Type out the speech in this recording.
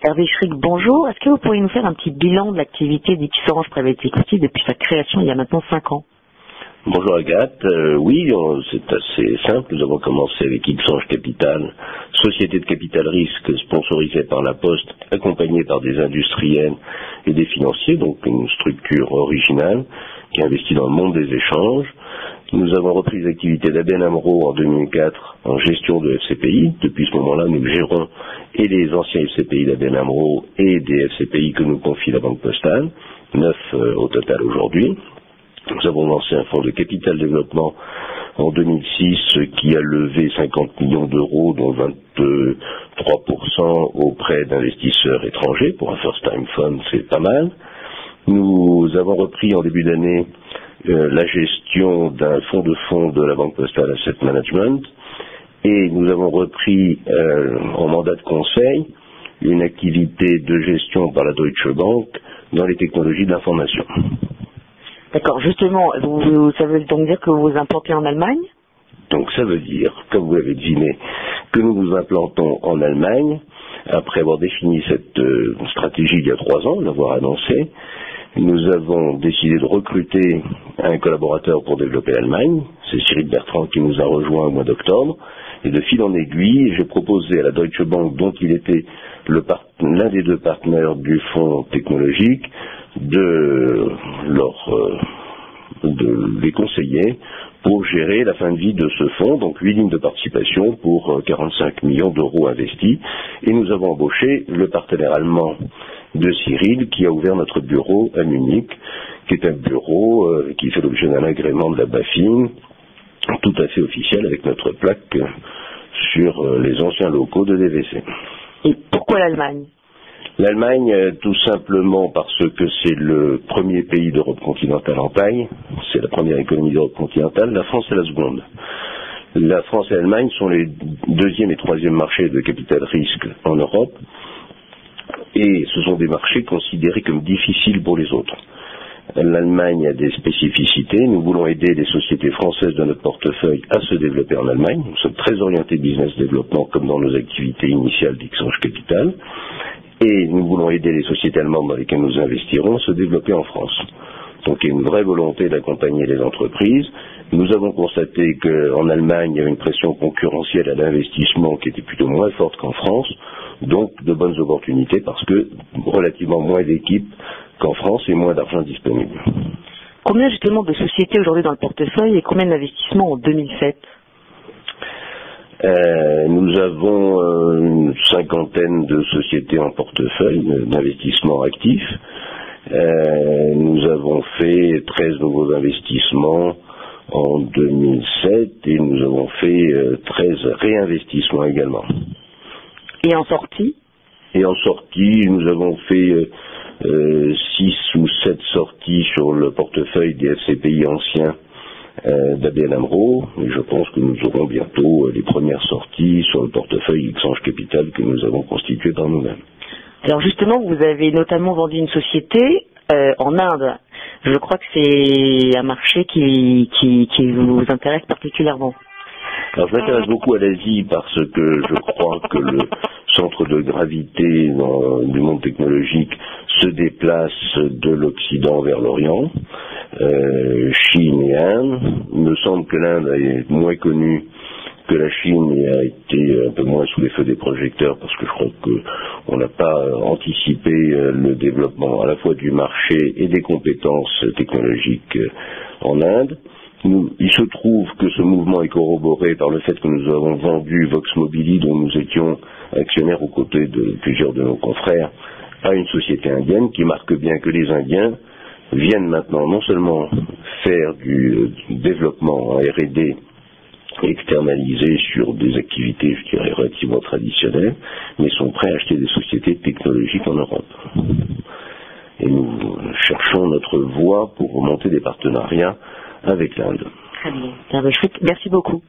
Hervé Schrick, bonjour. Est-ce que vous pourriez nous faire un petit bilan de l'activité d'X-Orange Private Equity depuis sa création il y a maintenant 5 ans? Bonjour Agathe, oui, c'est assez simple. Nous avons commencé avec X-Orange Capital, société de capital risque sponsorisée par la Poste, accompagnée par des industriels et des financiers, donc une structure originale qui investit dans le monde des échanges. Nous avons repris les activités d'ABN AMRO en 2004 en gestion de FCPI. Depuis ce moment-là, nous gérons et les anciens FCPI d'ABN AMRO et des FCPI que nous confie la Banque Postale, 9 au total aujourd'hui. Nous avons lancé un fonds de capital développement en 2006 qui a levé 50 millions d'euros, dont 23% auprès d'investisseurs étrangers. Pour un first time fund, c'est pas mal. Nous avons repris en début d'année la gestion d'un fonds de la Banque Postale Asset Management et nous avons repris en mandat de conseil une activité de gestion par la Deutsche Bank dans les technologies de l'information. D'accord, justement, ça veut donc dire que vous vous implantez en Allemagne? Donc ça veut dire, comme vous l'avez deviné, que nous nous implantons en Allemagne, après avoir défini cette stratégie il y a 3 ans, l'avoir annoncé. Nous avons décidé de recruter un collaborateur pour développer l'Allemagne, c'est Cyril Bertrand qui nous a rejoint au mois d'octobre, et de fil en aiguille, j'ai proposé à la Deutsche Bank, dont il était l'un des 2 partenaires du fonds technologique, de les conseiller pour gérer la fin de vie de ce fonds, donc 8 lignes de participation pour 45 millions d'euros investis. Et nous avons embauché le partenaire allemand de Cyril qui a ouvert notre bureau à Munich, qui est un bureau qui fait l'objet d'un agrément de la BaFin, tout à fait officiel avec notre plaque sur les anciens locaux de DVC. Et pourquoi l'Allemagne? L'Allemagne, tout simplement parce que c'est le premier pays d'Europe continentale en taille, c'est la première économie d'Europe continentale, la France est la seconde. La France et l'Allemagne sont les 2e et 3e marchés de capital risque en Europe, et ce sont des marchés considérés comme difficiles pour les autres. L'Allemagne a des spécificités, nous voulons aider les sociétés françaises de notre portefeuille à se développer en Allemagne, nous sommes très orientés business développement comme dans nos activités initiales d'X-Orange Capital, et nous voulons aider les sociétés allemandes dans lesquelles nous investirons à se développer en France. Donc il y a une vraie volonté d'accompagner les entreprises. Nous avons constaté qu'en Allemagne, il y avait une pression concurrentielle à l'investissement qui était plutôt moins forte qu'en France, donc de bonnes opportunités parce que relativement moins d'équipes qu'en France et moins d'argent disponible. Combien justement de sociétés aujourd'hui dans le portefeuille et combien d'investissements en 2007? Nous avons une 50aine de sociétés en portefeuille d'investissement actifs. Nous avons fait 13 nouveaux investissements en 2007 et nous avons fait 13 réinvestissements également. Et en sortie? Et en sortie, nous avons fait 6 ou 7 sorties sur le portefeuille des FCPI anciens d'ABN AMRO, et je pense que nous aurons bientôt les premières sorties sur le portefeuille X-Orange Capital que nous avons constitué par nous-mêmes. Alors justement, vous avez notamment vendu une société en Inde. Je crois que c'est un marché qui vous intéresse particulièrement. Alors je m'intéresse beaucoup à l'Asie parce que je crois que le centre de gravité du monde technologique se déplace de l'Occident vers l'Orient, Chine et Inde. Il me semble que l'Inde est moins connue que la Chine et a été un peu moins sous les feux des projecteurs parce que je crois qu'on n'a pas anticipé le développement à la fois du marché et des compétences technologiques en Inde. Il se trouve que ce mouvement est corroboré par le fait que nous avons vendu Vox Mobili, dont nous étions actionnaires aux côtés de plusieurs de nos confrères, à une société indienne qui marque bien que les Indiens viennent maintenant non seulement faire du développement en R&D externalisé sur des activités, je dirais, relativement traditionnelles, mais sont prêts à acheter des sociétés technologiques en Europe. Et nous cherchons notre voie pour remonter des partenariats avec l'Inde. Très bien. Merci beaucoup.